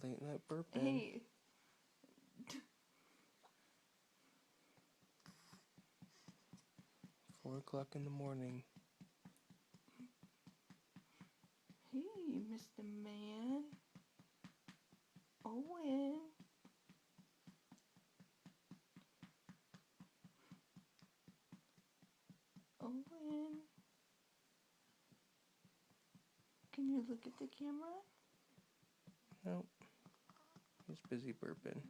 late night burping. Hey. 4 o'clock in the morning. Hey, Mr. Man. Owen. Owen. Can you look at the camera? Nope. He's busy burping.